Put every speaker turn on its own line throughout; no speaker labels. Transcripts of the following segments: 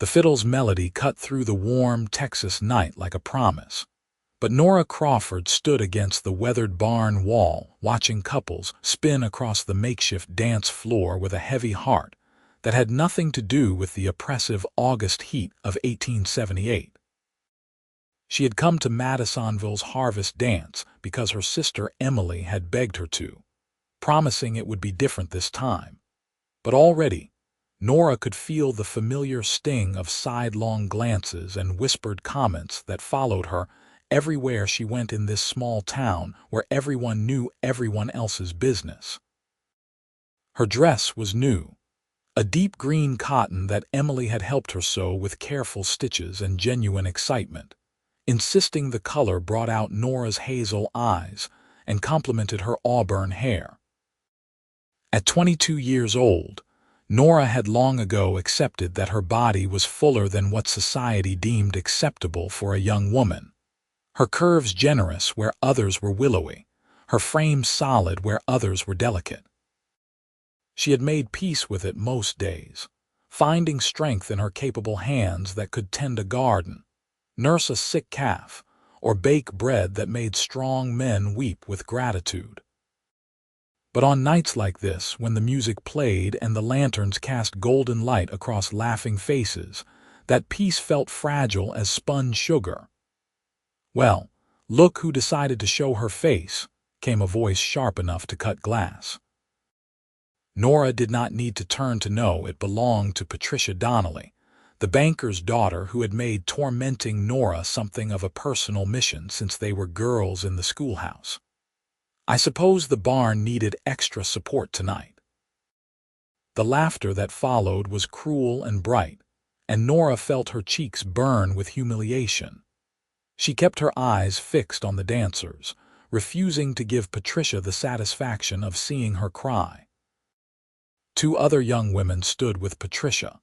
The fiddle's melody cut through the warm Texas night like a promise. But Nora Crawford stood against the weathered barn wall, watching couples spin across the makeshift dance floor with a heavy heart that had nothing to do with the oppressive August heat of 1878. She had come to Madisonville's harvest dance because her sister Emily had begged her to, promising it would be different this time. But already, Nora could feel the familiar sting of sidelong glances and whispered comments that followed her everywhere she went in this small town where everyone knew everyone else's business. Her dress was new, a deep green cotton that Emily had helped her sew with careful stitches and genuine excitement, insisting the color brought out Nora's hazel eyes and complemented her auburn hair. At 22 years old, Nora had long ago accepted that her body was fuller than what society deemed acceptable for a young woman. Her curves generous where others were willowy, her frame solid where others were delicate. She had made peace with it most days, finding strength in her capable hands that could tend a garden, nurse a sick calf, or bake bread that made strong men weep with gratitude. But on nights like this, when the music played and the lanterns cast golden light across laughing faces, that peace felt fragile as spun sugar. "Well, look who decided to show her face," came a voice sharp enough to cut glass. Nora did not need to turn to know it belonged to Patricia Donnelly, the banker's daughter who had made tormenting Nora something of a personal mission since they were girls in the schoolhouse. "I suppose the barn needed extra support tonight." The laughter that followed was cruel and bright, and Nora felt her cheeks burn with humiliation. She kept her eyes fixed on the dancers, refusing to give Patricia the satisfaction of seeing her cry. Two other young women stood with Patricia,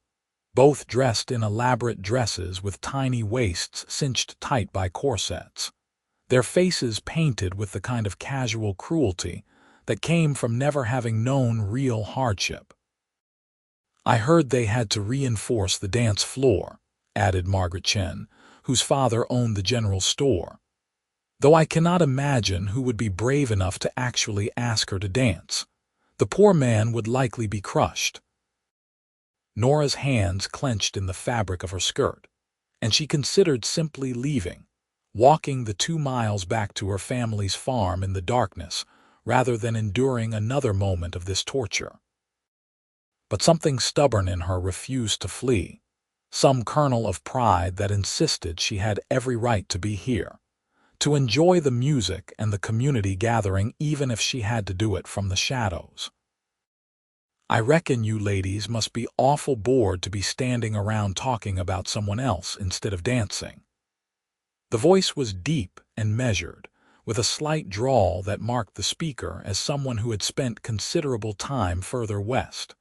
both dressed in elaborate dresses with tiny waists cinched tight by corsets, their faces painted with the kind of casual cruelty that came from never having known real hardship. "I heard they had to reinforce the dance floor," added Margaret Chen, whose father owned the general store. "Though I cannot imagine who would be brave enough to actually ask her to dance. The poor man would likely be crushed." Nora's hands clenched in the fabric of her skirt, and she considered simply leaving, walking the 2 miles back to her family's farm in the darkness, rather than enduring another moment of this torture. But something stubborn in her refused to flee, some kernel of pride that insisted she had every right to be here, to enjoy the music and the community gathering even if she had to do it from the shadows. "I reckon you ladies must be awful bored to be standing around talking about someone else instead of dancing." The voice was deep and measured, with a slight drawl that marked the speaker as someone who had spent considerable time further west.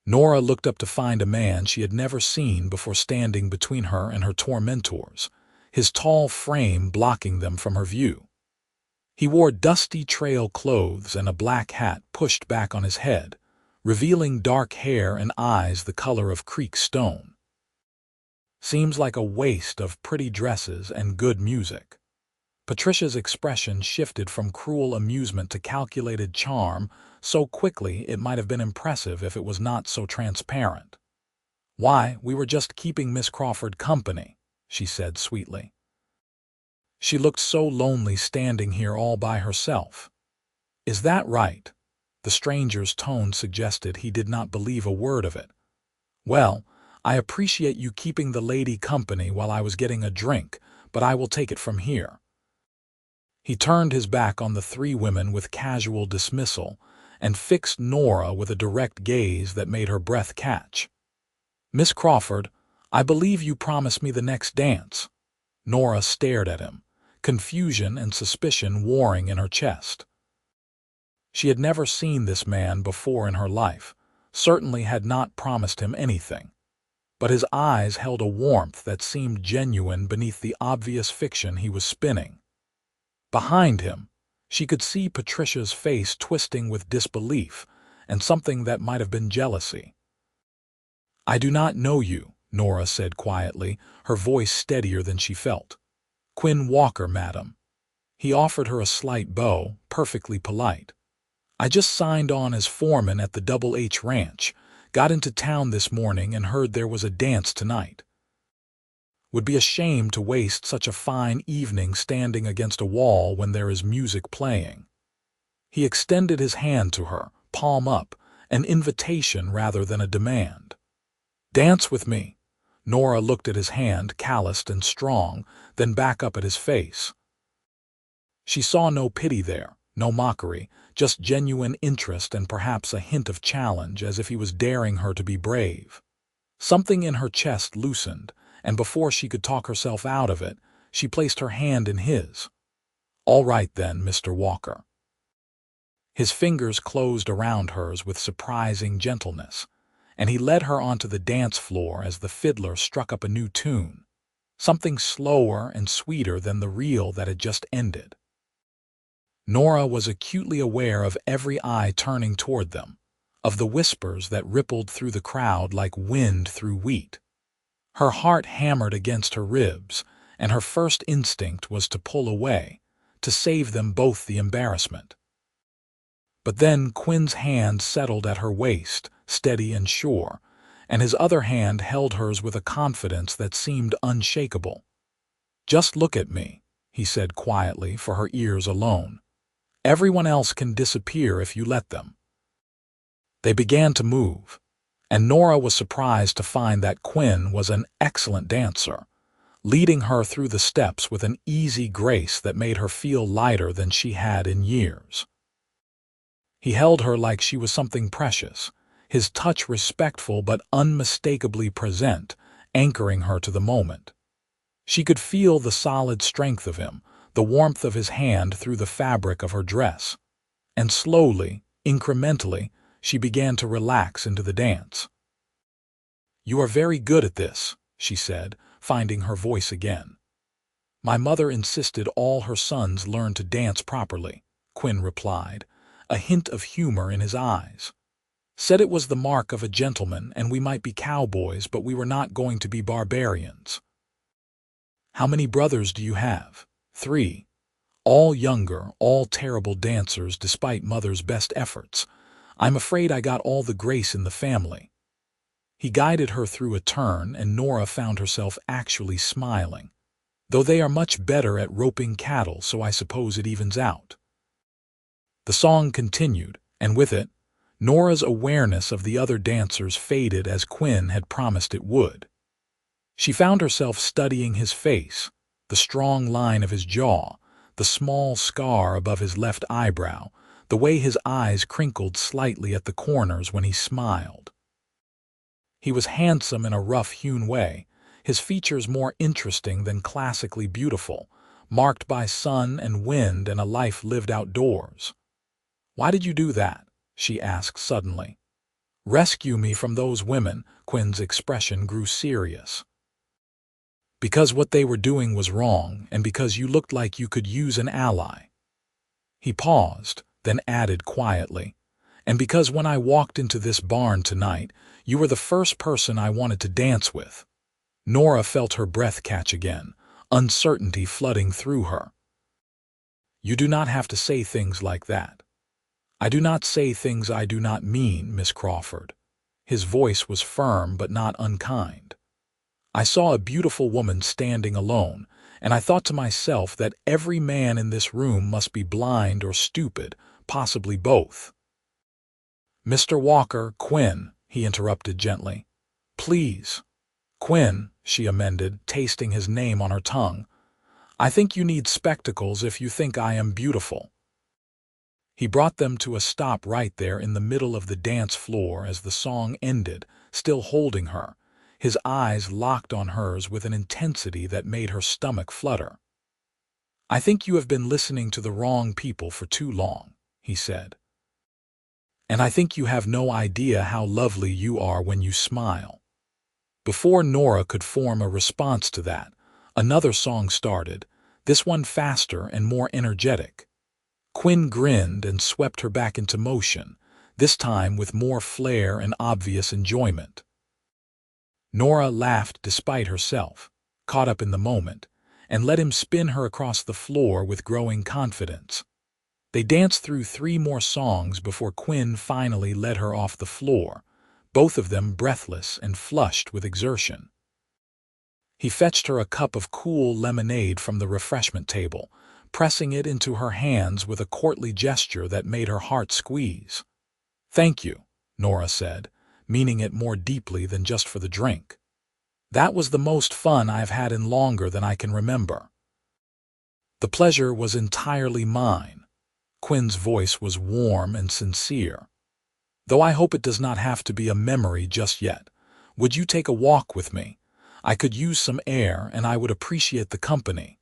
Nora looked up to find a man she had never seen before standing between her and her tormentors, his tall frame blocking them from her view. He wore dusty trail clothes and a black hat pushed back on his head, revealing dark hair and eyes the color of creek stone. "Seems like a waste of pretty dresses and good music." Patricia's expression shifted from cruel amusement to calculated charm so quickly it might have been impressive if it was not so transparent. "Why, we were just keeping Miss Crawford company," she said sweetly. "She looked so lonely standing here all by herself." "Is that right?" The stranger's tone suggested he did not believe a word of it. "Well, I appreciate you keeping the lady company while I was getting a drink, but I will take it from here." He turned his back on the 3 women with casual dismissal and fixed Nora with a direct gaze that made her breath catch. "Miss Crawford, I believe you promised me the next dance." Nora stared at him, confusion and suspicion warring in her chest. She had never seen this man before in her life, certainly had not promised him anything. But his eyes held a warmth that seemed genuine beneath the obvious fiction he was spinning. Behind him, she could see Patricia's face twisting with disbelief and something that might have been jealousy. "I do not know you," Nora said quietly, her voice steadier than she felt. "Quinn Walker, madam." He offered her a slight bow, perfectly polite. "I just signed on as foreman at the Double H Ranch. Got into town this morning and heard there was a dance tonight. Would be a shame to waste such a fine evening standing against a wall when there is music playing." He extended his hand to her, palm up, an invitation rather than a demand. "Dance with me." Nora looked at his hand, calloused and strong, then back up at his face. She saw no pity there, no mockery, just genuine interest and perhaps a hint of challenge, as if he was daring her to be brave. Something in her chest loosened, and before she could talk herself out of it, she placed her hand in his. "All right then, Mr. Walker." His fingers closed around hers with surprising gentleness, and he led her onto the dance floor as the fiddler struck up a new tune, something slower and sweeter than the reel that had just ended. Nora was acutely aware of every eye turning toward them, of the whispers that rippled through the crowd like wind through wheat. Her heart hammered against her ribs, and her first instinct was to pull away, to save them both the embarrassment. But then Quinn's hand settled at her waist, steady and sure, and his other hand held hers with a confidence that seemed unshakable. "Just look at me," he said quietly, for her ears alone. "Everyone else can disappear if you let them." They began to move, and Nora was surprised to find that Quinn was an excellent dancer, leading her through the steps with an easy grace that made her feel lighter than she had in years. He held her like she was something precious, his touch respectful but unmistakably present, anchoring her to the moment. She could feel the solid strength of him, the warmth of his hand through the fabric of her dress, and slowly, incrementally, she began to relax into the dance. "You are very good at this," she said, finding her voice again. "My mother insisted all her sons learn to dance properly," Quinn replied, a hint of humor in his eyes. "Said it was the mark of a gentleman and we might be cowboys, but we were not going to be barbarians." "How many brothers do you have?" "3. All younger, all terrible dancers despite mother's best efforts. I'm afraid I got all the grace in the family." He guided her through a turn, and Nora found herself actually smiling. "Though they are much better at roping cattle, so I suppose it evens out." The song continued, and with it, Nora's awareness of the other dancers faded as Quinn had promised it would. She found herself studying his face, the strong line of his jaw, the small scar above his left eyebrow, the way his eyes crinkled slightly at the corners when he smiled. He was handsome in a rough-hewn way, his features more interesting than classically beautiful, marked by sun and wind and a life lived outdoors. "Why did you do that?" she asked suddenly. "Rescue me from those women." Quinn's expression grew serious. "Because what they were doing was wrong, and because you looked like you could use an ally." He paused, then added quietly, "And because when I walked into this barn tonight, you were the first person I wanted to dance with." Nora felt her breath catch again, uncertainty flooding through her. "You do not have to say things like that." "I do not say things I do not mean, Miss Crawford." His voice was firm but not unkind. "I saw a beautiful woman standing alone, and I thought to myself that every man in this room must be blind or stupid, possibly both." "Mr. Walker, Quinn," he interrupted gently. "Please." "Quinn," she amended, tasting his name on her tongue. "I think you need spectacles if you think I am beautiful." He brought them to a stop right there in the middle of the dance floor as the song ended, still holding her, his eyes locked on hers with an intensity that made her stomach flutter. "I think you have been listening to the wrong people for too long," he said. "And I think you have no idea how lovely you are when you smile." Before Nora could form a response to that, another song started, this one faster and more energetic. Quinn grinned and swept her back into motion, this time with more flair and obvious enjoyment. Nora laughed despite herself, caught up in the moment, and let him spin her across the floor with growing confidence. They danced through 3 more songs before Quinn finally led her off the floor, both of them breathless and flushed with exertion. He fetched her a cup of cool lemonade from the refreshment table, pressing it into her hands with a courtly gesture that made her heart squeeze. "Thank you," Nora said, meaning it more deeply than just for the drink. "That was the most fun I've had in longer than I can remember." "The pleasure was entirely mine." Quinn's voice was warm and sincere. "Though I hope it does not have to be a memory just yet. Would you take a walk with me? I could use some air, and I would appreciate the company."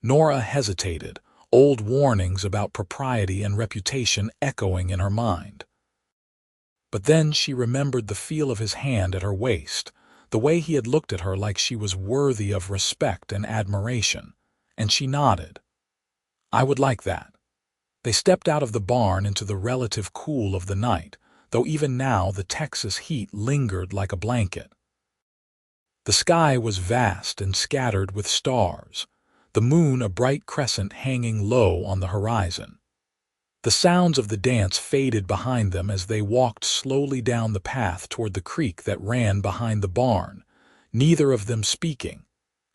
Nora hesitated, old warnings about propriety and reputation echoing in her mind. But then she remembered the feel of his hand at her waist, the way he had looked at her like she was worthy of respect and admiration, and she nodded. "I would like that." They stepped out of the barn into the relative cool of the night, though even now the Texas heat lingered like a blanket. The sky was vast and scattered with stars, the moon a bright crescent hanging low on the horizon. The sounds of the dance faded behind them as they walked slowly down the path toward the creek that ran behind the barn, neither of them speaking,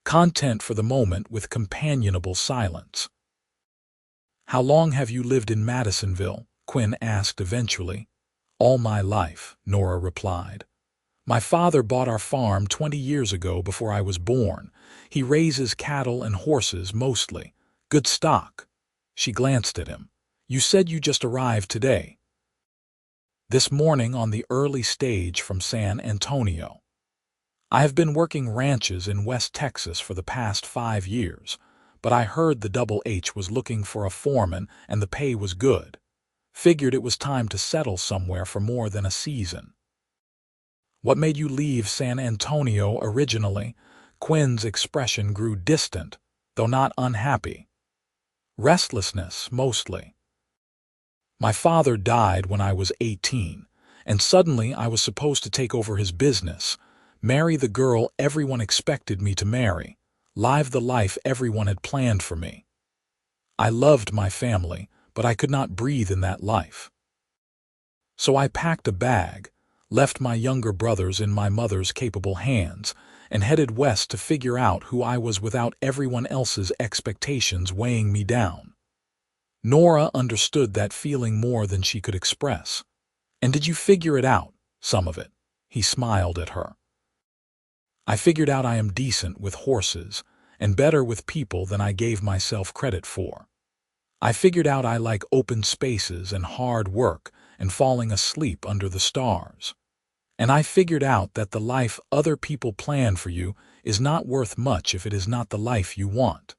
content for the moment with companionable silence. "How long have you lived in Madisonville?" Quinn asked eventually. "All my life," Nora replied. "My father bought our farm 20 years ago before I was born. He raises cattle and horses mostly. Good stock." She glanced at him. "You said you just arrived today." "This morning on the early stage from San Antonio. I have been working ranches in West Texas for the past 5 years, but I heard the Double H was looking for a foreman and the pay was good. Figured it was time to settle somewhere for more than a season." "What made you leave San Antonio originally?" Quinn's expression grew distant, though not unhappy. "Restlessness, mostly. My father died when I was 18, and suddenly I was supposed to take over his business, marry the girl everyone expected me to marry, live the life everyone had planned for me. I loved my family, but I could not breathe in that life. So I packed a bag, left my younger brothers in my mother's capable hands, and headed west to figure out who I was without everyone else's expectations weighing me down." Nora understood that feeling more than she could express. "And did you figure it out, some of it?" He smiled at her. "I figured out I am decent with horses, and better with people than I gave myself credit for. I figured out I like open spaces and hard work and falling asleep under the stars. And I figured out that the life other people plan for you is not worth much if it is not the life you want."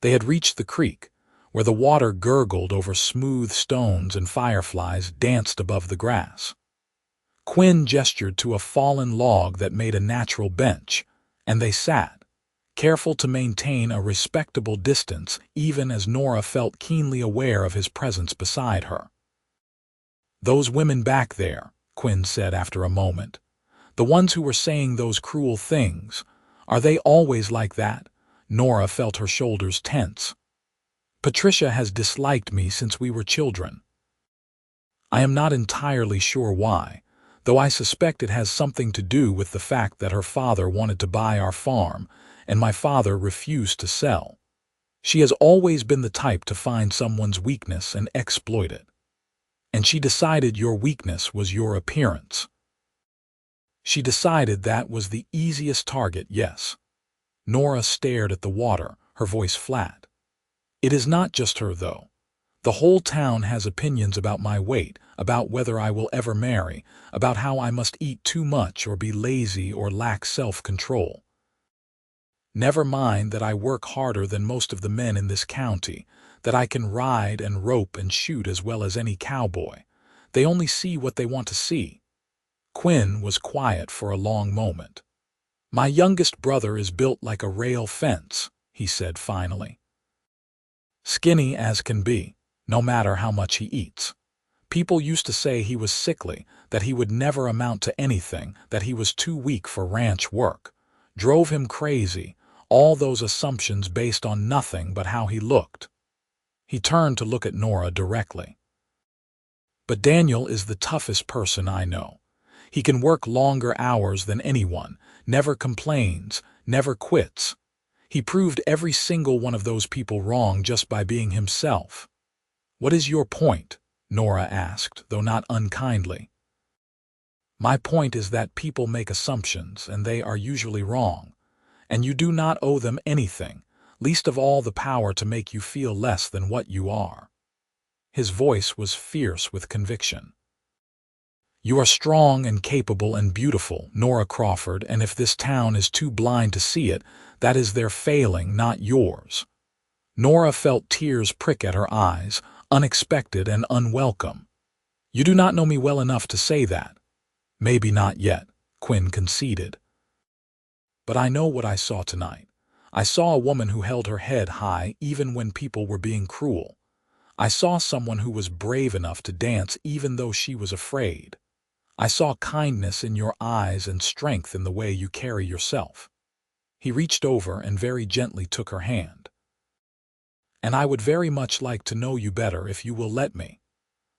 They had reached the creek, where the water gurgled over smooth stones and fireflies danced above the grass. Quinn gestured to a fallen log that made a natural bench, and they sat, careful to maintain a respectable distance even as Nora felt keenly aware of his presence beside her. "Those women back there," Quinn said after a moment, "the ones who were saying those cruel things, are they always like that?" Nora felt her shoulders tense. "Patricia has disliked me since we were children. I am not entirely sure why, though I suspect it has something to do with the fact that her father wanted to buy our farm and my father refused to sell. She has always been the type to find someone's weakness and exploit it. And she decided your weakness was your appearance. She decided that was the easiest target, yes." Nora stared at the water, her voice flat. "It is not just her, though. The whole town has opinions about my weight, about whether I will ever marry, about how I must eat too much or be lazy or lack self-control. Never mind that I work harder than most of the men in this county, that I can ride and rope and shoot as well as any cowboy. They only see what they want to see." Quinn was quiet for a long moment. "My youngest brother is built like a rail fence," he said finally. "Skinny as can be, no matter how much he eats. People used to say he was sickly, that he would never amount to anything, that he was too weak for ranch work. Drove him crazy, all those assumptions based on nothing but how he looked. He turned to look at Nora directly. But Daniel is the toughest person I know. He can work longer hours than anyone, never complains, never quits. He proved every single one of those people wrong just by being himself. What is your point? Nora asked, though not unkindly. My point is that people make assumptions, and they are usually wrong, and you do not owe them anything, least of all the power to make you feel less than what you are. His voice was fierce with conviction. You are strong and capable and beautiful, Nora Crawford, and if this town is too blind to see it, that is their failing, not yours. Nora felt tears prick at her eyes, unexpected and unwelcome. You do not know me well enough to say that. Maybe not yet, Quinn conceded. But I know what I saw tonight. I saw a woman who held her head high even when people were being cruel. I saw someone who was brave enough to dance even though she was afraid. I saw kindness in your eyes and strength in the way you carry yourself. He reached over and very gently took her hand. And I would very much like to know you better if you will let me.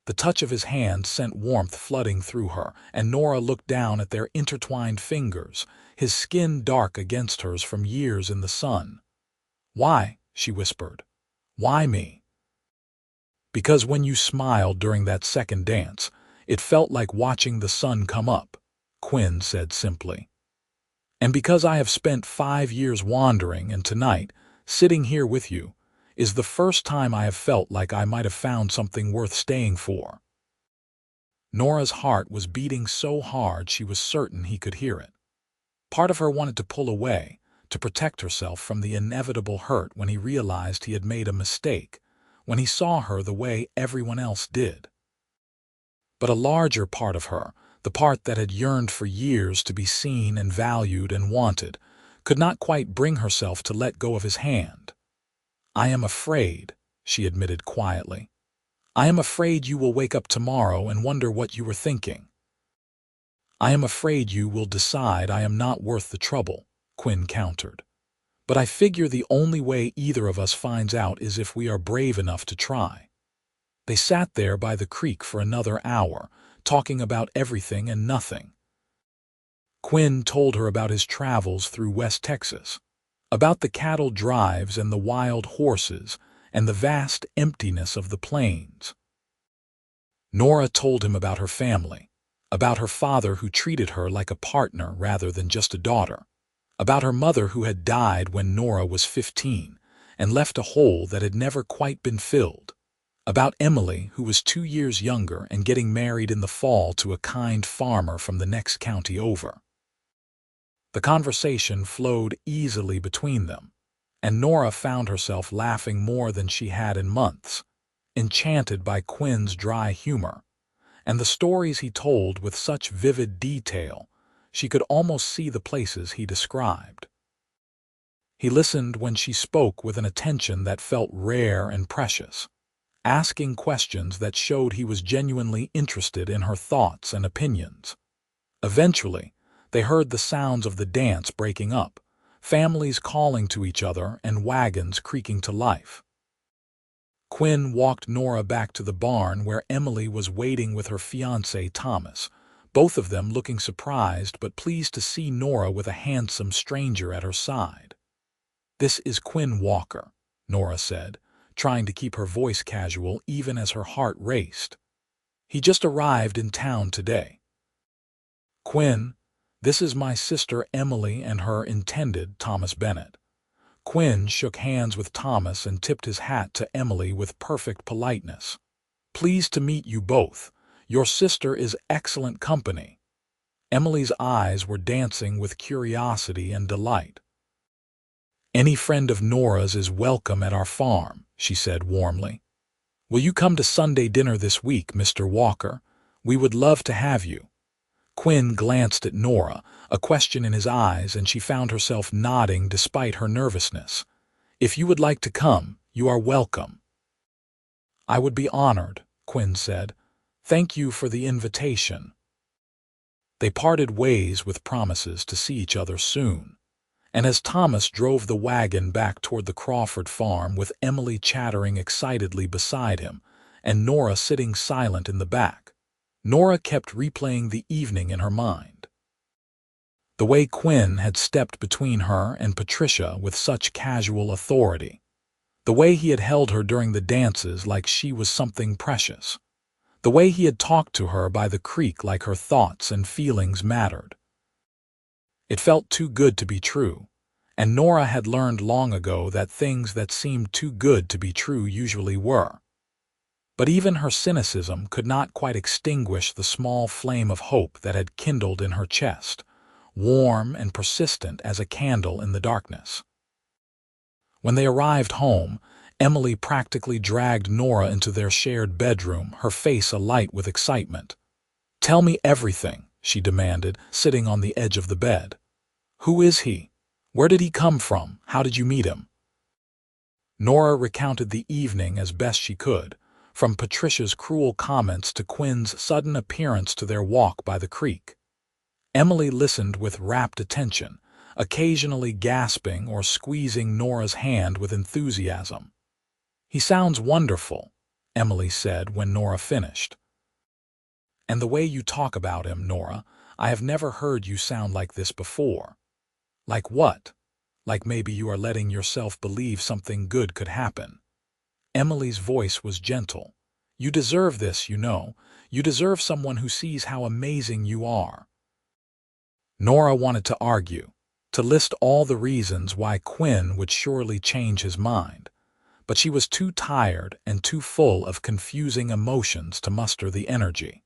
The touch of his hand sent warmth flooding through her, and Nora looked down at their intertwined fingers, his skin dark against hers from years in the sun. Why? She whispered. Why me? Because when you smiled during that second dance, it felt like watching the sun come up, Quinn said simply. And because I have spent 5 years wandering, and tonight, sitting here with you, is the first time I have felt like I might have found something worth staying for. Nora's heart was beating so hard she was certain he could hear it. Part of her wanted to pull away, to protect herself from the inevitable hurt when he realized he had made a mistake, when he saw her the way everyone else did. But a larger part of her, the part that had yearned for years to be seen and valued and wanted, could not quite bring herself to let go of his hand. I am afraid, she admitted quietly. I am afraid you will wake up tomorrow and wonder what you were thinking. I am afraid you will decide I am not worth the trouble, Quinn countered. But I figure the only way either of us finds out is if we are brave enough to try. They sat there by the creek for another hour, talking about everything and nothing. Quinn told her about his travels through West Texas, about the cattle drives and the wild horses and the vast emptiness of the plains. Nora told him about her family, about her father who treated her like a partner rather than just a daughter, about her mother who had died when Nora was 15 and left a hole that had never quite been filled, about Emily who was 2 years younger and getting married in the fall to a kind farmer from the next county over. The conversation flowed easily between them, and Nora found herself laughing more than she had in months, enchanted by Quinn's dry humor, and the stories he told with such vivid detail she could almost see the places he described. He listened when she spoke with an attention that felt rare and precious, asking questions that showed he was genuinely interested in her thoughts and opinions. Eventually, they heard the sounds of the dance breaking up, families calling to each other and wagons creaking to life. Quinn walked Nora back to the barn where Emily was waiting with her fiancé Thomas, both of them looking surprised but pleased to see Nora with a handsome stranger at her side. This is Quinn Walker, Nora said, trying to keep her voice casual even as her heart raced. He just arrived in town today. Quinn, this is my sister Emily and her intended, Thomas Bennett. Quinn shook hands with Thomas and tipped his hat to Emily with perfect politeness. Pleased to meet you both. Your sister is excellent company. Emily's eyes were dancing with curiosity and delight. Any friend of Nora's is welcome at our farm, she said warmly. Will you come to Sunday dinner this week, Mr. Walker? We would love to have you. Quinn glanced at Nora, a question in his eyes, and she found herself nodding despite her nervousness. If you would like to come, you are welcome. I would be honored, Quinn said. Thank you for the invitation." They parted ways with promises to see each other soon. And as Thomas drove the wagon back toward the Crawford farm with Emily chattering excitedly beside him and Nora sitting silent in the back, Nora kept replaying the evening in her mind. The way Quinn had stepped between her and Patricia with such casual authority. The way he had held her during the dances like she was something precious. The way he had talked to her by the creek like her thoughts and feelings mattered. It felt too good to be true, and Nora had learned long ago that things that seemed too good to be true usually were. But even her cynicism could not quite extinguish the small flame of hope that had kindled in her chest, warm and persistent as a candle in the darkness. When they arrived home, Emily practically dragged Nora into their shared bedroom, her face alight with excitement. "Tell me everything," she demanded, sitting on the edge of the bed. "Who is he? Where did he come from? How did you meet him?" Nora recounted the evening as best she could, from Patricia's cruel comments to Quinn's sudden appearance to their walk by the creek. Emily listened with rapt attention, occasionally gasping or squeezing Nora's hand with enthusiasm. "He sounds wonderful," Emily said when Nora finished. "And the way you talk about him, Nora, I have never heard you sound like this before." "Like what?" "Like maybe you are letting yourself believe something good could happen." Emily's voice was gentle. "You deserve this, you know. You deserve someone who sees how amazing you are." Nora wanted to argue, to list all the reasons why Quinn would surely change his mind, but she was too tired and too full of confusing emotions to muster the energy.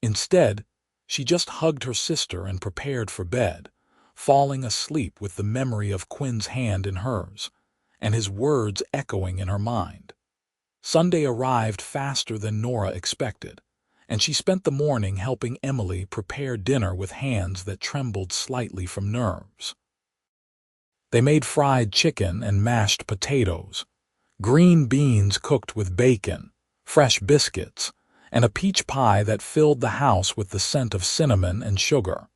Instead, she just hugged her sister and prepared for bed, falling asleep with the memory of Quinn's hand in hers, and his words echoing in her mind. Sunday arrived faster than Nora expected, and she spent the morning helping Emily prepare dinner with hands that trembled slightly from nerves. They made fried chicken and mashed potatoes, green beans cooked with bacon, fresh biscuits, and a peach pie that filled the house with the scent of cinnamon and sugar.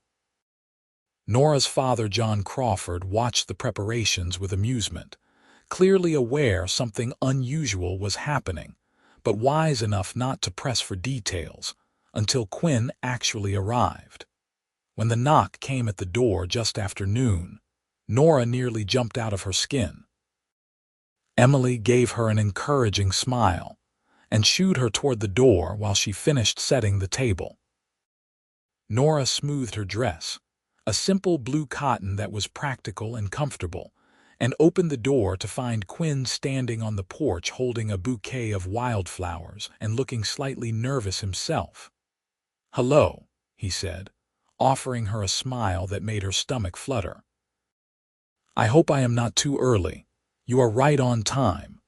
Nora's father, John Crawford, watched the preparations with amusement, clearly aware something unusual was happening, but wise enough not to press for details until Quinn actually arrived. When the knock came at the door just after noon, Nora nearly jumped out of her skin. Emily gave her an encouraging smile and shooed her toward the door while she finished setting the table. Nora smoothed her dress, a simple blue cotton that was practical and comfortable, and opened the door to find Quinn standing on the porch holding a bouquet of wildflowers and looking slightly nervous himself. "Hello," he said, offering her a smile that made her stomach flutter. "I hope I am not too early. You are right on time."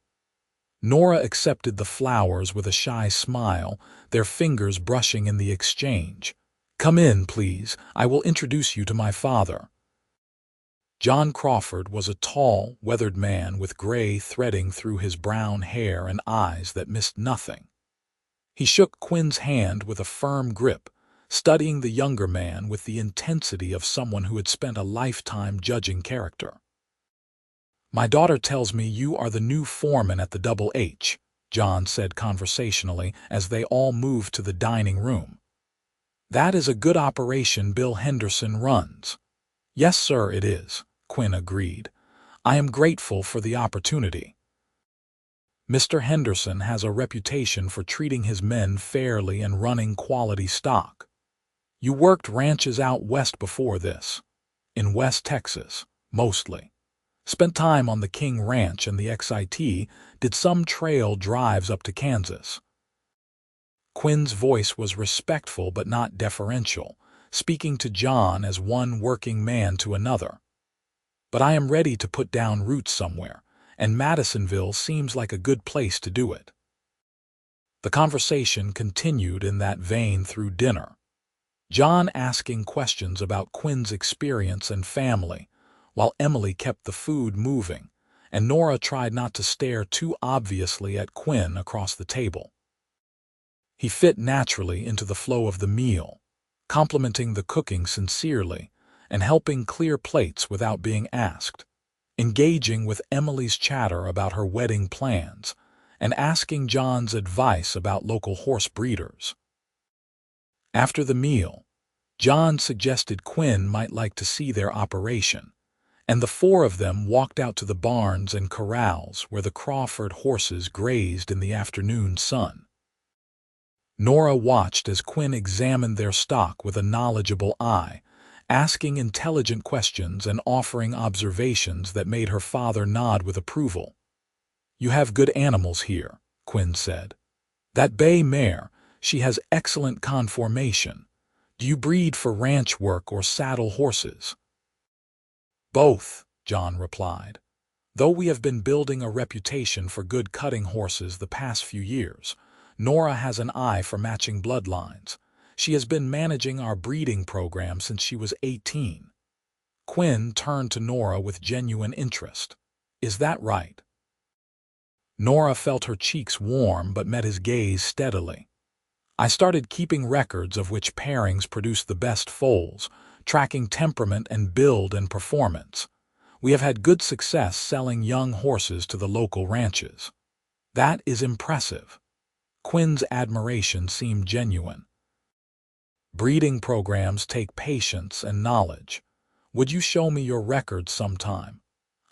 Nora accepted the flowers with a shy smile, their fingers brushing in the exchange. "Come in, please. I will introduce you to my father." John Crawford was a tall, weathered man with gray threading through his brown hair and eyes that missed nothing. He shook Quinn's hand with a firm grip, studying the younger man with the intensity of someone who had spent a lifetime judging character. "My daughter tells me you are the new foreman at the Double H," John said conversationally as they all moved to the dining room. "That is a good operation Bill Henderson runs." "Yes, sir, it is," Quinn agreed. "I am grateful for the opportunity." "Mr. Henderson has a reputation for treating his men fairly and running quality stock. You worked ranches out west before this." "In West Texas, mostly. Spent time on the King Ranch and the XIT, did some trail drives up to Kansas." Quinn's voice was respectful but not deferential, speaking to John as one working man to another. "But I am ready to put down roots somewhere, and Madisonville seems like a good place to do it." The conversation continued in that vein through dinner, John asking questions about Quinn's experience and family, while Emily kept the food moving, and Nora tried not to stare too obviously at Quinn across the table. He fit naturally into the flow of the meal, complimenting the cooking sincerely and helping clear plates without being asked, engaging with Emily's chatter about her wedding plans, and asking John's advice about local horse breeders. After the meal, John suggested Quinn might like to see their operation, and the four of them walked out to the barns and corrals where the Crawford horses grazed in the afternoon sun. Nora watched as Quinn examined their stock with a knowledgeable eye, asking intelligent questions and offering observations that made her father nod with approval. "You have good animals here," Quinn said. "That bay mare, she has excellent conformation. Do you breed for ranch work or saddle horses?" "Both," John replied. "Though we have been building a reputation for good cutting horses the past few years, Nora has an eye for matching bloodlines. She has been managing our breeding program since she was 18. Quinn turned to Nora with genuine interest. "Is that right?" Nora felt her cheeks warm but met his gaze steadily. "I started keeping records of which pairings produce the best foals, tracking temperament and build and performance. We have had good success selling young horses to the local ranches." "That is impressive." Quinn's admiration seemed genuine. "Breeding programs take patience and knowledge. Would you show me your records sometime?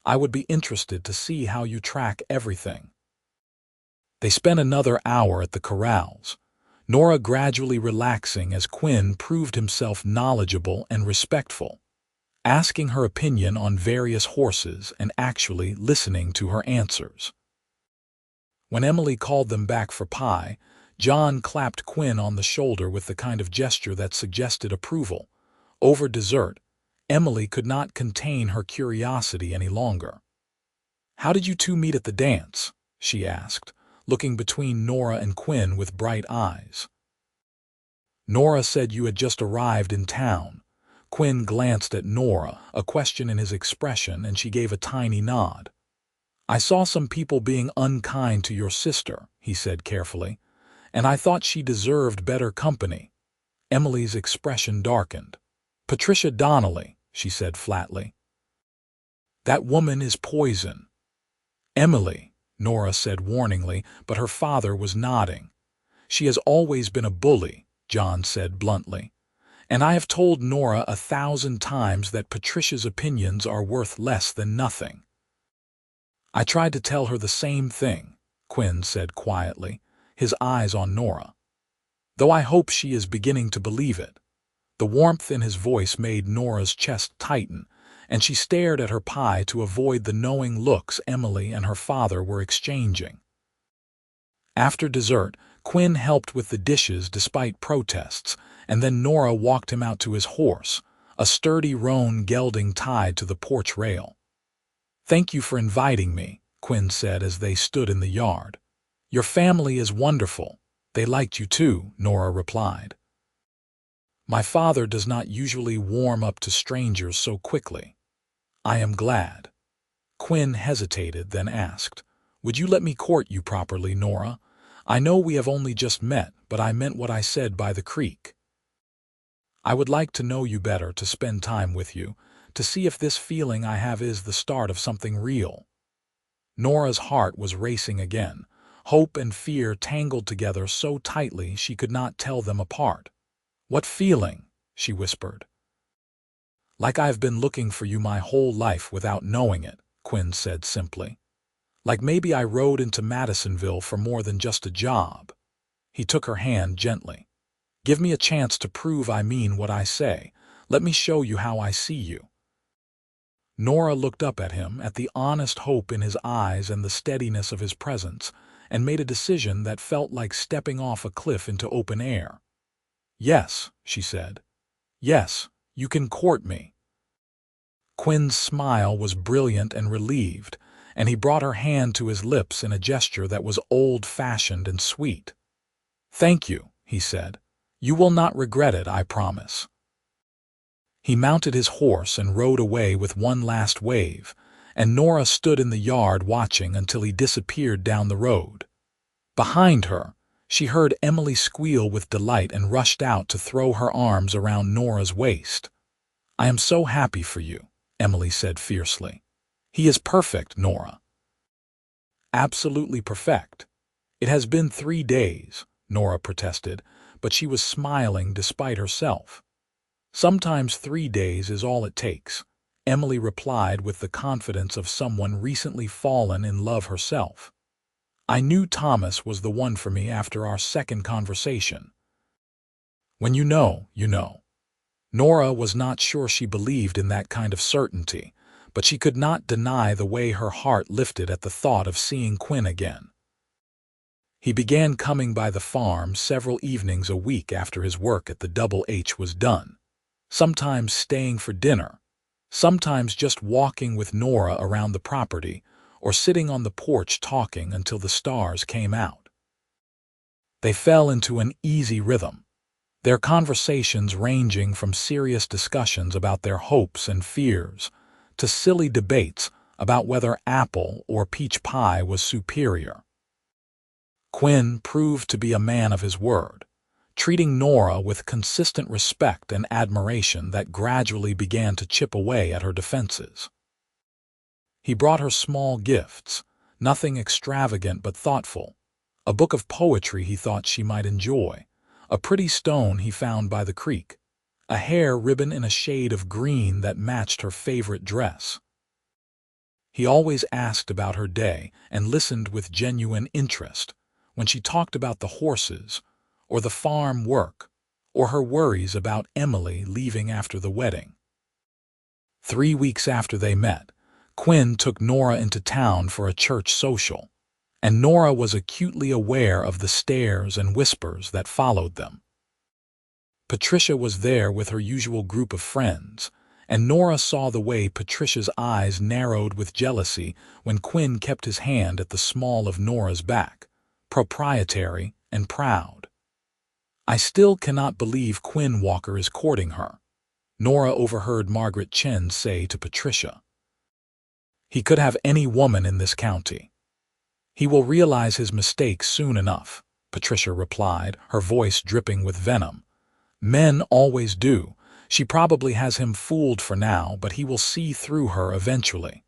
I would be interested to see how you track everything." They spent another hour at the corrals, Nora gradually relaxing as Quinn proved himself knowledgeable and respectful, asking her opinion on various horses and actually listening to her answers. When Emily called them back for pie, John clapped Quinn on the shoulder with the kind of gesture that suggested approval. Over dessert, Emily could not contain her curiosity any longer. "How did you two meet at the dance?" she asked, looking between Nora and Quinn with bright eyes. "Nora said you had just arrived in town." Quinn glanced at Nora, a question in his expression, and she gave a tiny nod. "I saw some people being unkind to your sister," he said carefully, "and I thought she deserved better company." Emily's expression darkened. "Patricia Donnelly," she said flatly. "That woman is poison." "Emily," Nora said warningly, but her father was nodding. "She has always been a bully," John said bluntly. "And I have told Nora 1,000 times that Patricia's opinions are worth less than nothing." "I tried to tell her the same thing," Quinn said quietly, his eyes on Nora. "Though I hope she is beginning to believe it." The warmth in his voice made Nora's chest tighten, and she stared at her pie to avoid the knowing looks Emily and her father were exchanging. After dessert, Quinn helped with the dishes despite protests, and then Nora walked him out to his horse, a sturdy roan gelding tied to the porch rail. "Thank you for inviting me," Quinn said as they stood in the yard. "Your family is wonderful. They liked you too," Nora replied. "My father does not usually warm up to strangers so quickly." "I am glad." Quinn hesitated, then asked, "Would you let me court you properly, Nora? I know we have only just met, but I meant what I said by the creek. I would like to know you better, to spend time with you, to see if this feeling I have is the start of something real." Nora's heart was racing again, hope and fear tangled together so tightly she could not tell them apart. "What feeling?" she whispered. "Like I've been looking for you my whole life without knowing it," Quinn said simply. "Like maybe I rode into Madisonville for more than just a job." He took her hand gently. "Give me a chance to prove I mean what I say. Let me show you how I see you." Nora looked up at him, at the honest hope in his eyes and the steadiness of his presence, and made a decision that felt like stepping off a cliff into open air. "Yes," she said. "Yes, you can court me." Quinn's smile was brilliant and relieved, and he brought her hand to his lips in a gesture that was old-fashioned and sweet. "Thank you," he said. "You will not regret it, I promise." He mounted his horse and rode away with one last wave, and Nora stood in the yard watching until he disappeared down the road. Behind her, She heard Emily squeal with delight and rushed out to throw her arms around Nora's waist. "I am so happy for you," Emily said fiercely. "He is perfect, Nora." "Absolutely perfect. It has been 3 days," Nora protested, but she was smiling despite herself. "Sometimes 3 days is all it takes," Emily replied with the confidence of someone recently fallen in love herself. "I knew Thomas was the one for me after our second conversation." "When you know, you know." Nora was not sure she believed in that kind of certainty, but she could not deny the way her heart lifted at the thought of seeing Quinn again. He began coming by the farm several evenings a week after his work at the Double H was done, sometimes staying for dinner, sometimes just walking with Nora around the property, or sitting on the porch talking until the stars came out. They fell into an easy rhythm, their conversations ranging from serious discussions about their hopes and fears to silly debates about whether apple or peach pie was superior. Quinn proved to be a man of his word, treating Nora with consistent respect and admiration that gradually began to chip away at her defenses. He brought her small gifts, nothing extravagant but thoughtful, a book of poetry he thought she might enjoy, a pretty stone he found by the creek, a hair ribbon in a shade of green that matched her favorite dress. He always asked about her day and listened with genuine interest when she talked about the horses, or the farm work, or her worries about Emily leaving after the wedding. 3 weeks after they met, Quinn took Nora into town for a church social, and Nora was acutely aware of the stares and whispers that followed them. Patricia was there with her usual group of friends, and Nora saw the way Patricia's eyes narrowed with jealousy when Quinn kept his hand at the small of Nora's back, proprietary and proud. "I still cannot believe Quinn Walker is courting her," Nora overheard Margaret Chen say to Patricia. "He could have any woman in this county." "He will realize his mistake soon enough," Patricia replied, her voice dripping with venom. "Men always do. She probably has him fooled for now, but he will see through her eventually."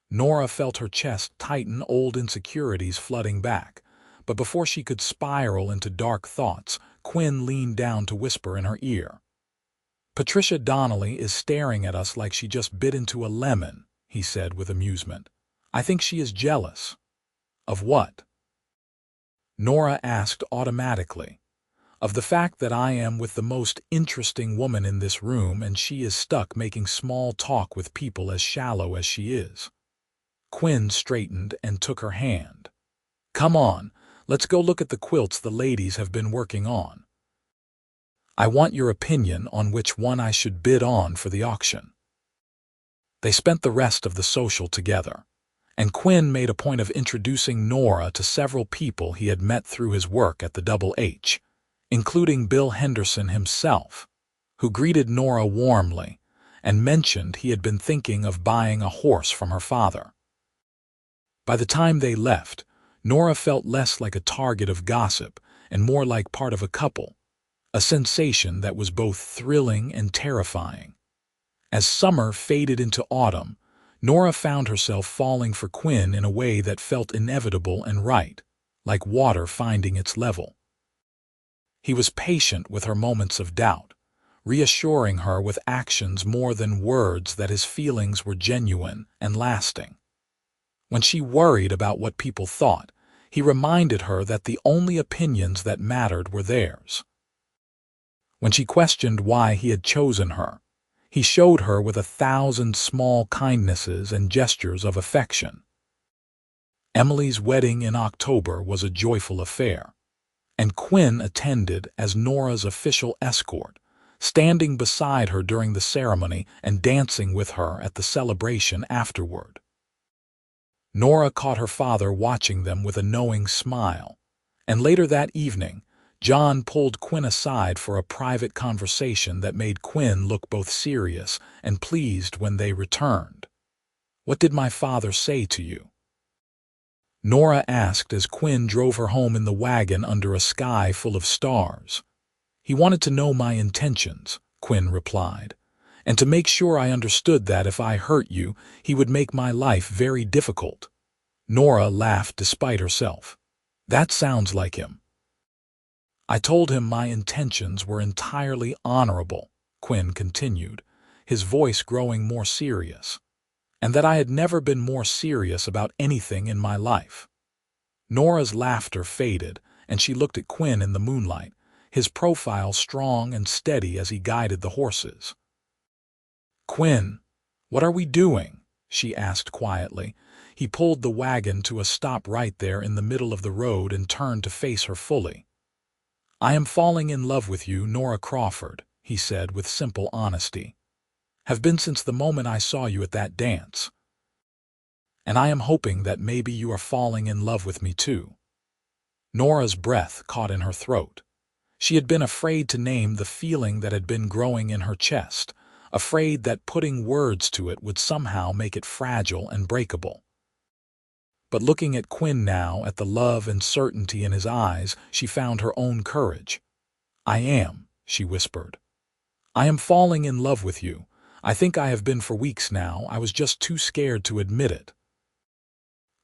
Nora felt her chest tighten, old insecurities flooding back, but before she could spiral into dark thoughts, Quinn leaned down to whisper in her ear. "Patricia Donnelly is staring at us like she just bit into a lemon," he said with amusement. "I think she is jealous." "Of what?" Nora asked automatically. "Of the fact that I am with the most interesting woman in this room and she is stuck making small talk with people as shallow as she is." Quinn straightened and took her hand. "Come on, let's go look at the quilts the ladies have been working on. I want your opinion on which one I should bid on for the auction." They spent the rest of the social together, and Quinn made a point of introducing Nora to several people he had met through his work at the Double H, including Bill Henderson himself, who greeted Nora warmly and mentioned he had been thinking of buying a horse from her father. By the time they left, Nora felt less like a target of gossip and more like part of a couple, a sensation that was both thrilling and terrifying. As summer faded into autumn, Nora found herself falling for Quinn in a way that felt inevitable and right, like water finding its level. He was patient with her moments of doubt, reassuring her with actions more than words that his feelings were genuine and lasting. When she worried about what people thought, he reminded her that the only opinions that mattered were theirs. When she questioned why he had chosen her, he showed her with 1,000 small kindnesses and gestures of affection. Emily's wedding in October was a joyful affair, and Quinn attended as Nora's official escort, standing beside her during the ceremony and dancing with her at the celebration afterward. Nora caught her father watching them with a knowing smile, and later that evening, John pulled Quinn aside for a private conversation that made Quinn look both serious and pleased when they returned. "What did my father say to you?" Nora asked as Quinn drove her home in the wagon under a sky full of stars. He wanted to know my intentions, Quinn replied, and to make sure I understood that if I hurt you, he would make my life very difficult. Nora laughed despite herself. That sounds like him. I told him my intentions were entirely honorable, Quinn continued, his voice growing more serious, and that I had never been more serious about anything in my life. Nora's laughter faded, and she looked at Quinn in the moonlight, his profile strong and steady as he guided the horses. "Quinn, what are we doing?" she asked quietly. He pulled the wagon to a stop right there in the middle of the road and turned to face her fully. "I am falling in love with you, Nora Crawford," he said with simple honesty. "Have been since the moment I saw you at that dance. And I am hoping that maybe you are falling in love with me too." Nora's breath caught in her throat. She had been afraid to name the feeling that had been growing in her chest, afraid that putting words to it would somehow make it fragile and breakable. But looking at Quinn now, at the love and certainty in his eyes, she found her own courage. "I am," she whispered. "I am falling in love with you. I think I have been for weeks now. I was just too scared to admit it."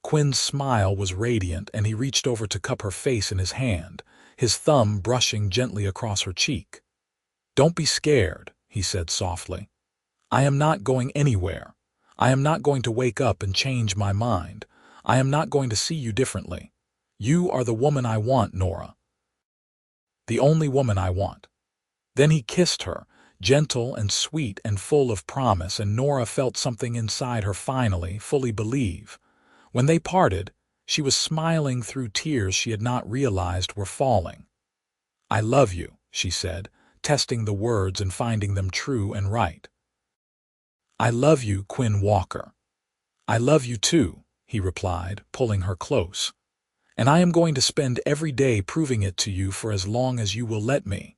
Quinn's smile was radiant, and he reached over to cup her face in his hand, his thumb brushing gently across her cheek. "Don't be scared," he said softly. "I am not going anywhere. I am not going to wake up and change my mind. I am not going to see you differently. You are the woman I want, Nora. The only woman I want." Then he kissed her, gentle and sweet and full of promise, and Nora felt something inside her finally, fully believe. When they parted, she was smiling through tears she had not realized were falling. "I love you," she said, testing the words and finding them true and right. "I love you, Quinn Walker." "I love you too," he replied, pulling her close. "And I am going to spend every day proving it to you for as long as you will let me."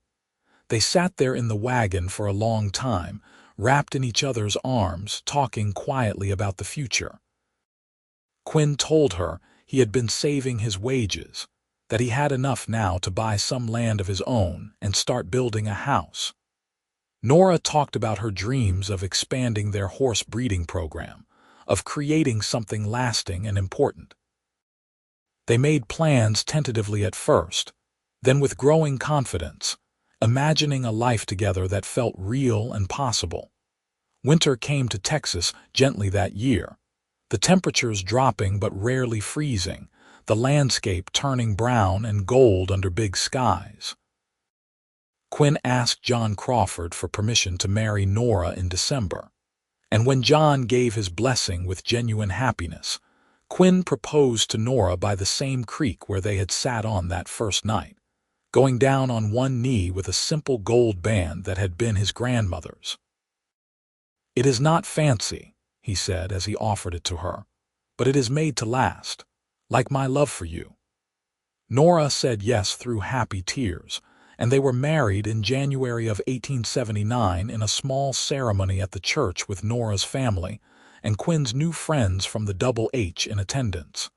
They sat there in the wagon for a long time, wrapped in each other's arms, talking quietly about the future. Quinn told her he had been saving his wages, that he had enough now to buy some land of his own and start building a house. Nora talked about her dreams of expanding their horse breeding program, of creating something lasting and important. They made plans tentatively at first, then with growing confidence, imagining a life together that felt real and possible. Winter came to Texas gently that year, the temperatures dropping but rarely freezing, the landscape turning brown and gold under big skies. Quinn asked John Crawford for permission to marry Nora in December, and when John gave his blessing with genuine happiness, Quinn proposed to Nora by the same creek where they had sat on that first night, going down on one knee with a simple gold band that had been his grandmother's. "It is not fancy," he said as he offered it to her, "but it is made to last, like my love for you." Nora said yes through happy tears, and they were married in January of 1879 in a small ceremony at the church with Nora's family and Quinn's new friends from the Double H in attendance.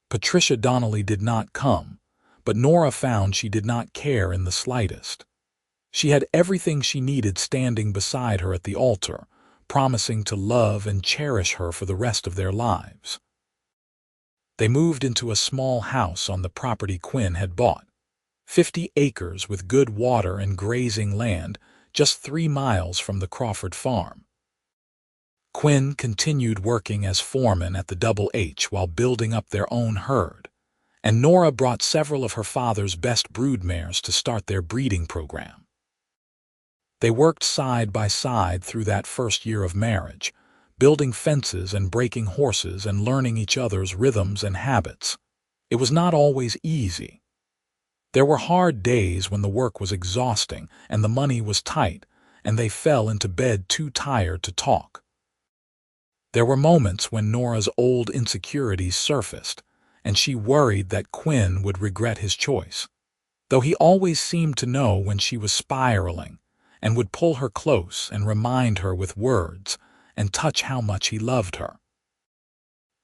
Patricia Donnelly did not come, but Nora found she did not care in the slightest. She had everything she needed standing beside her at the altar, promising to love and cherish her for the rest of their lives. They moved into a small house on the property Quinn had bought, 50 acres with good water and grazing land, just 3 miles from the Crawford farm. Quinn continued working as foreman at the Double H while building up their own herd, and Nora brought several of her father's best brood mares to start their breeding program. They worked side by side through that first year of marriage, building fences and breaking horses and learning each other's rhythms and habits. It was not always easy. There were hard days when the work was exhausting and the money was tight, and they fell into bed too tired to talk. There were moments when Nora's old insecurities surfaced, and she worried that Quinn would regret his choice, though he always seemed to know when she was spiraling and would pull her close and remind her with words and touch how much he loved her.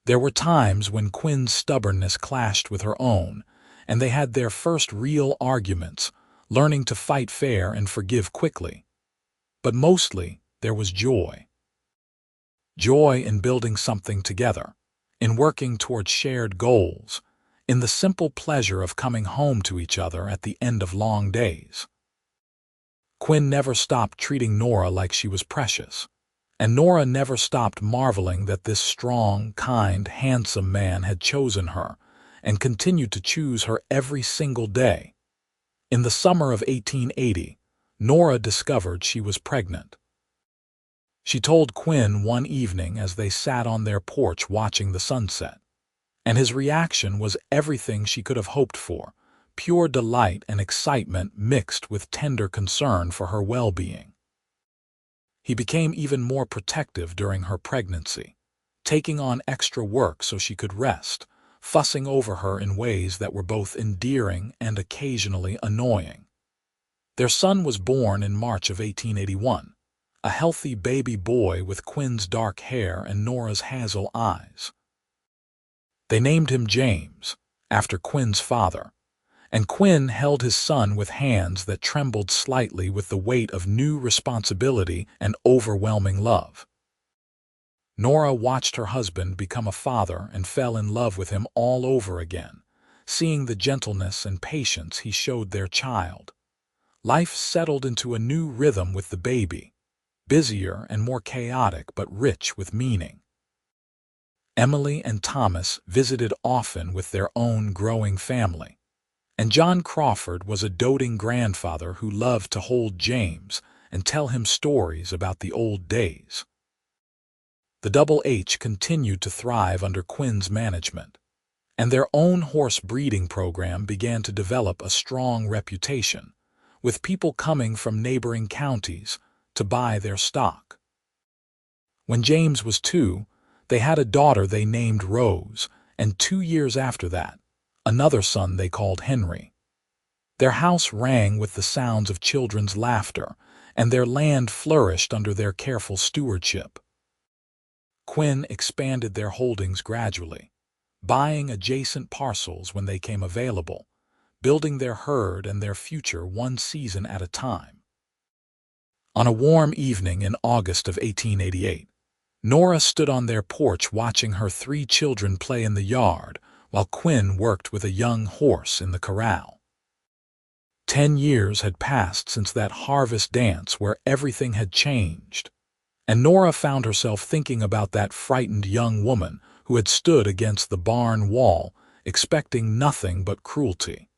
There were times when Quinn's stubbornness clashed with her own, and they had their first real arguments, learning to fight fair and forgive quickly. But mostly, there was joy. Joy in building something together, in working toward shared goals, in the simple pleasure of coming home to each other at the end of long days. Quinn never stopped treating Nora like she was precious, and Nora never stopped marveling that this strong, kind, handsome man had chosen her and continued to choose her every single day. In the summer of 1880, Nora discovered she was pregnant. She told Quinn one evening as they sat on their porch watching the sunset, and his reaction was everything she could have hoped for, pure delight and excitement mixed with tender concern for her well-being. He became even more protective during her pregnancy, taking on extra work so she could rest, fussing over her in ways that were both endearing and occasionally annoying. Their son was born in March of 1881, a healthy baby boy with Quinn's dark hair and Nora's hazel eyes. They named him James, after Quinn's father, and Quinn held his son with hands that trembled slightly with the weight of new responsibility and overwhelming love. Nora watched her husband become a father and fell in love with him all over again, seeing the gentleness and patience he showed their child. Life settled into a new rhythm with the baby, busier and more chaotic but rich with meaning. Emily and Thomas visited often with their own growing family, and John Crawford was a doting grandfather who loved to hold James and tell him stories about the old days. The Double H continued to thrive under Quinn's management, and their own horse breeding program began to develop a strong reputation, with people coming from neighboring counties to buy their stock. When James was 2, they had a daughter they named Rose, and 2 years after that, another son they called Henry. Their house rang with the sounds of children's laughter, and their land flourished under their careful stewardship. Quinn expanded their holdings gradually, buying adjacent parcels when they came available, building their herd and their future one season at a time. On a warm evening in August of 1888, Nora stood on their porch watching her 3 children play in the yard while Quinn worked with a young horse in the corral. 10 years had passed since that harvest dance where everything had changed, and Nora found herself thinking about that frightened young woman who had stood against the barn wall, expecting nothing but cruelty.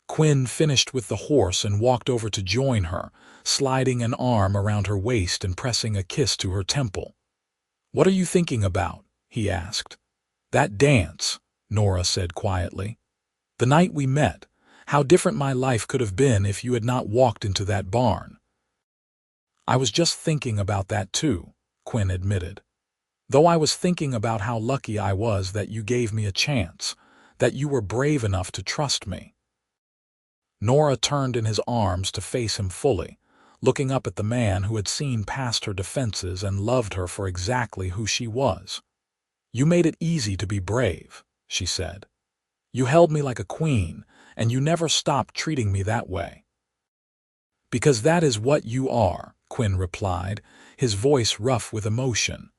Quinn finished with the horse and walked over to join her, sliding an arm around her waist and pressing a kiss to her temple. "What are you thinking about?" he asked. "That dance," Nora said quietly. "The night we met, how different my life could have been if you had not walked into that barn." "I was just thinking about that too," Quinn admitted. "Though I was thinking about how lucky I was that you gave me a chance, that you were brave enough to trust me." Nora turned in his arms to face him fully, looking up at the man who had seen past her defenses and loved her for exactly who she was. "You made it easy to be brave," she said. "You held me like a queen, and you never stopped treating me that way." "Because that is what you are," Quinn replied, his voice rough with emotion.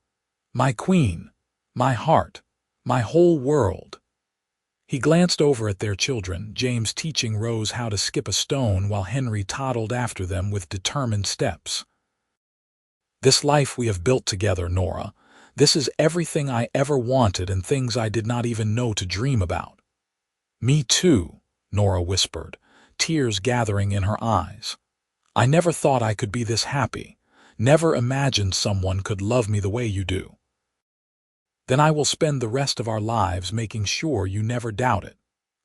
"My queen, my heart, my whole world." He glanced over at their children, James teaching Rose how to skip a stone while Henry toddled after them with determined steps. "This life we have built together, Nora, this is everything I ever wanted and things I did not even know to dream about." "Me too," Nora whispered, tears gathering in her eyes. "I never thought I could be this happy, never imagined someone could love me the way you do." "Then I will spend the rest of our lives making sure you never doubt it,"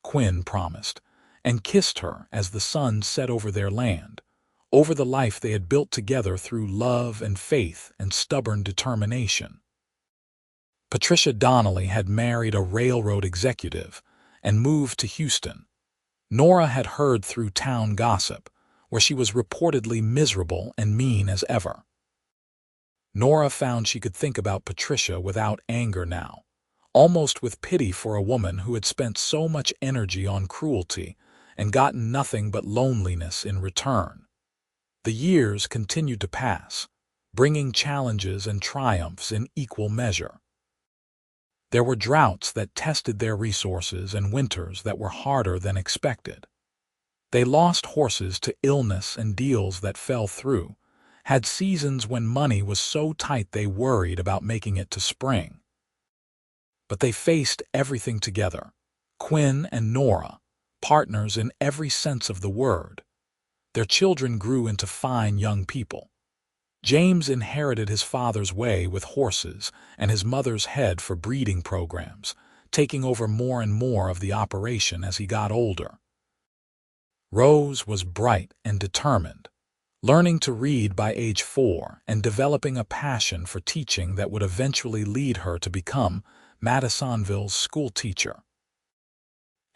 Quinn promised, and kissed her as the sun set over their land, over the life they had built together through love and faith and stubborn determination. Patricia Donnelly had married a railroad executive and moved to Houston. Nora had heard through town gossip, where she was reportedly miserable and mean as ever. Nora found she could think about Patricia without anger now, almost with pity for a woman who had spent so much energy on cruelty and gotten nothing but loneliness in return. The years continued to pass, bringing challenges and triumphs in equal measure. There were droughts that tested their resources and winters that were harder than expected. They lost horses to illness and deals that fell through, had seasons when money was so tight they worried about making it to spring. But they faced everything together, Quinn and Nora, partners in every sense of the word. Their children grew into fine young people. James inherited his father's way with horses and his mother's head for breeding programs, taking over more and more of the operation as he got older. Rose was bright and determined, learning to read by age 4 and developing a passion for teaching that would eventually lead her to become Madisonville's school teacher.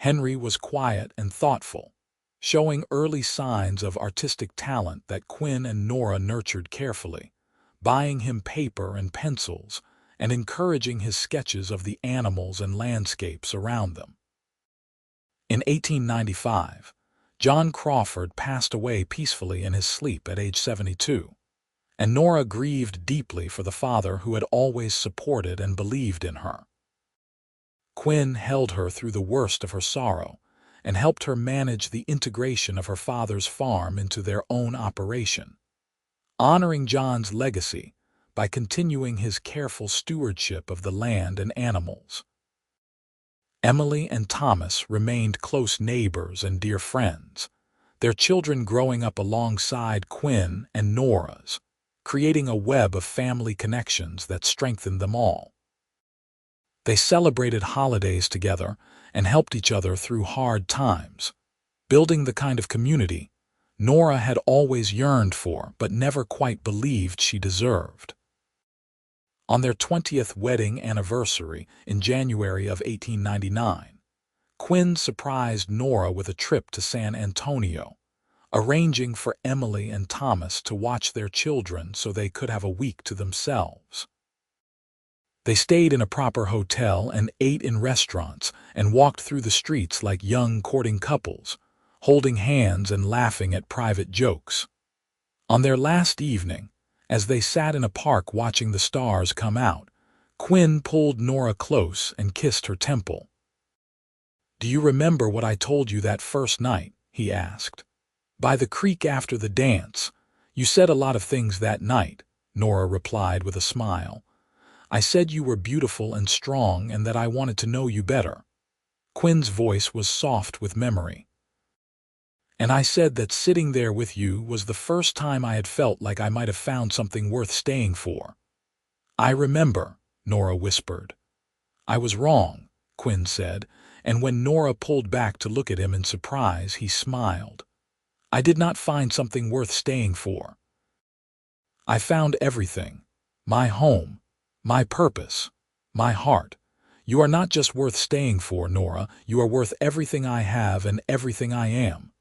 Henry was quiet and thoughtful, showing early signs of artistic talent that Quinn and Nora nurtured carefully, buying him paper and pencils and encouraging his sketches of the animals and landscapes around them. In 1895, John Crawford passed away peacefully in his sleep at age 72, and Nora grieved deeply for the father who had always supported and believed in her. Quinn held her through the worst of her sorrow and helped her manage the integration of her father's farm into their own operation, honoring John's legacy by continuing his careful stewardship of the land and animals. Emily and Thomas remained close neighbors and dear friends, their children growing up alongside Quinn and Nora's, creating a web of family connections that strengthened them all. They celebrated holidays together and helped each other through hard times, building the kind of community Nora had always yearned for but never quite believed she deserved. On their 20th wedding anniversary in January of 1899, Quinn surprised Nora with a trip to San Antonio, arranging for Emily and Thomas to watch their children so they could have a week to themselves. They stayed in a proper hotel and ate in restaurants and walked through the streets like young courting couples, holding hands and laughing at private jokes. On their last evening, as they sat in a park watching the stars come out, Quinn pulled Nora close and kissed her temple. "Do you remember what I told you that first night?" he asked. "By the creek after the dance. You said a lot of things that night," Nora replied with a smile. "I said you were beautiful and strong and that I wanted to know you better." Quinn's voice was soft with memory. "And I said that sitting there with you was the first time I had felt like I might have found something worth staying for." "I remember," Nora whispered. "I was wrong," Quinn said, and when Nora pulled back to look at him in surprise, he smiled. "I did not find something worth staying for. I found everything. My home, my purpose, my heart. You are not just worth staying for, Nora. You are worth everything I have and everything I am."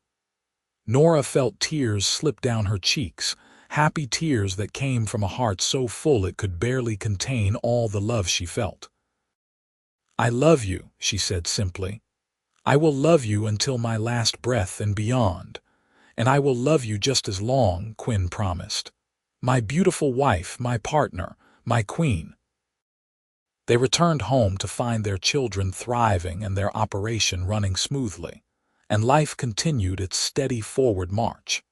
Nora felt tears slip down her cheeks, happy tears that came from a heart so full it could barely contain all the love she felt. "I love you," she said simply. "I will love you until my last breath and beyond. And I will love you just as long," Quinn promised. "My beautiful wife, my partner, my queen." They returned home to find their children thriving and their operation running smoothly, and life continued its steady forward march.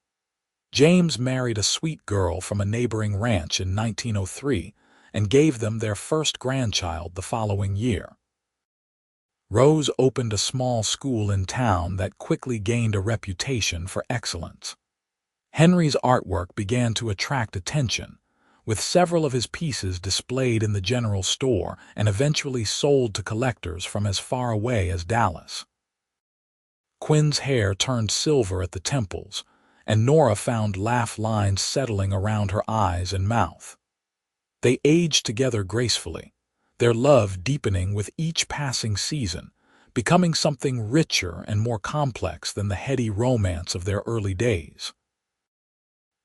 James married a sweet girl from a neighboring ranch in 1903 and gave them their first grandchild the following year. Rose opened a small school in town that quickly gained a reputation for excellence. Henry's artwork began to attract attention, with several of his pieces displayed in the general store and eventually sold to collectors from as far away as Dallas. Quinn's hair turned silver at the temples, and Nora found laugh lines settling around her eyes and mouth. They aged together gracefully, their love deepening with each passing season, becoming something richer and more complex than the heady romance of their early days.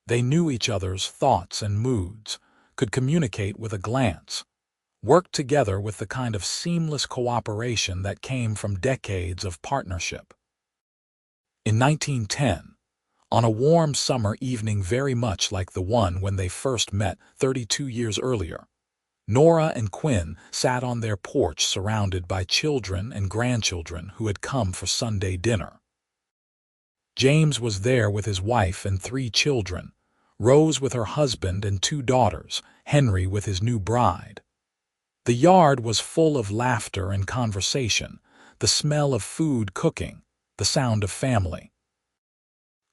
They knew each other's thoughts and moods, could communicate with a glance, worked together with the kind of seamless cooperation that came from decades of partnership. In 1910, on a warm summer evening very much like the one when they first met 32 years earlier, Nora and Quinn sat on their porch surrounded by children and grandchildren who had come for Sunday dinner. James was there with his wife and 3 children, Rose with her husband and 2 daughters, Henry with his new bride. The yard was full of laughter and conversation, the smell of food cooking, the sound of family.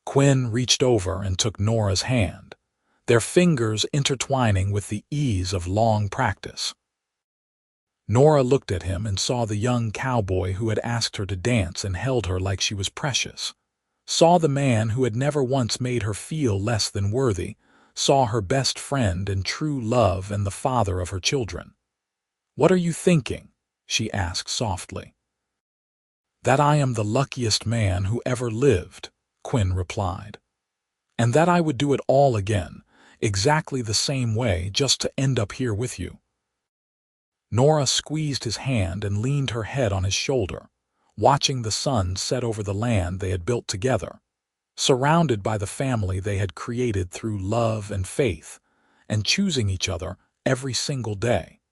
Quinn reached over and took Nora's hand, their fingers intertwining with the ease of long practice. Nora looked at him and saw the young cowboy who had asked her to dance and held her like she was precious, saw the man who had never once made her feel less than worthy, saw her best friend and true love and the father of her children. "What are you thinking?" she asked softly. "That I am the luckiest man who ever lived," Quinn replied, "and that I would do it all again, exactly the same way, just to end up here with you." Nora squeezed his hand and leaned her head on his shoulder, watching the sun set over the land they had built together, surrounded by the family they had created through love and faith, and choosing each other every single day.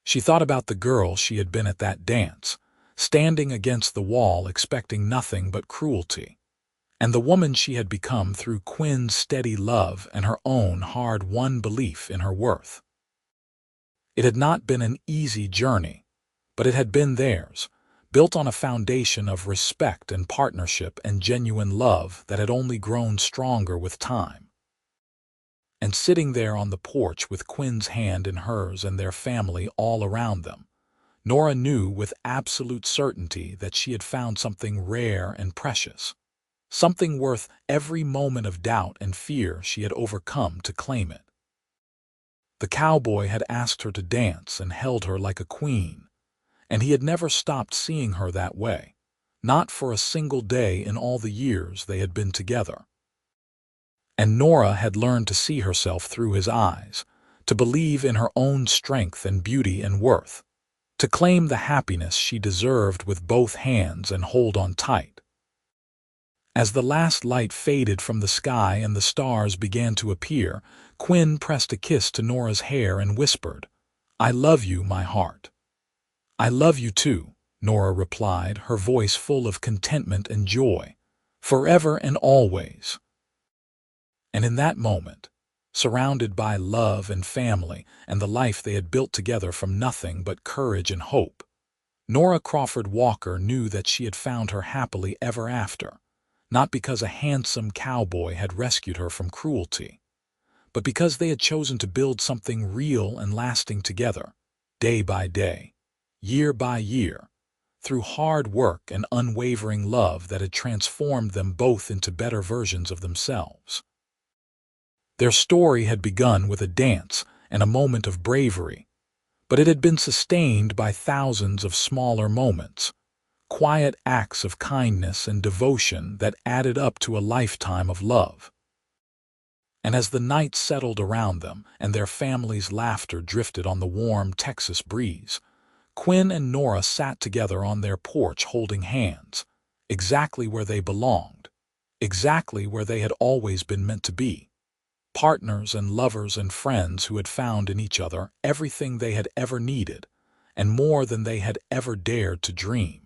She thought about the girl she had been at that dance, standing against the wall expecting nothing but cruelty, and the woman she had become through Quinn's steady love and her own hard-won belief in her worth. It had not been an easy journey, but it had been theirs, built on a foundation of respect and partnership and genuine love that had only grown stronger with time. And sitting there on the porch with Quinn's hand in hers and their family all around them, Nora knew with absolute certainty that she had found something rare and precious, something worth every moment of doubt and fear she had overcome to claim it. The cowboy had asked her to dance and held her like a queen, and he had never stopped seeing her that way, not for a single day in all the years they had been together. And Nora had learned to see herself through his eyes, to believe in her own strength and beauty and worth, to claim the happiness she deserved with both hands and hold on tight. As the last light faded from the sky and the stars began to appear, Quinn pressed a kiss to Nora's hair and whispered, "I love you, my heart." "I love you too," Nora replied, her voice full of contentment and joy, "forever and always." And in that moment, surrounded by love and family and the life they had built together from nothing but courage and hope, Nora Crawford Walker knew that she had found her happily ever after, not because a handsome cowboy had rescued her from cruelty, but because they had chosen to build something real and lasting together, day by day, year by year, through hard work and unwavering love that had transformed them both into better versions of themselves. Their story had begun with a dance and a moment of bravery, but it had been sustained by thousands of smaller moments, quiet acts of kindness and devotion that added up to a lifetime of love. And as the night settled around them and their family's laughter drifted on the warm Texas breeze, Quinn and Nora sat together on their porch holding hands, exactly where they belonged, exactly where they had always been meant to be, partners and lovers and friends who had found in each other everything they had ever needed, and more than they had ever dared to dream.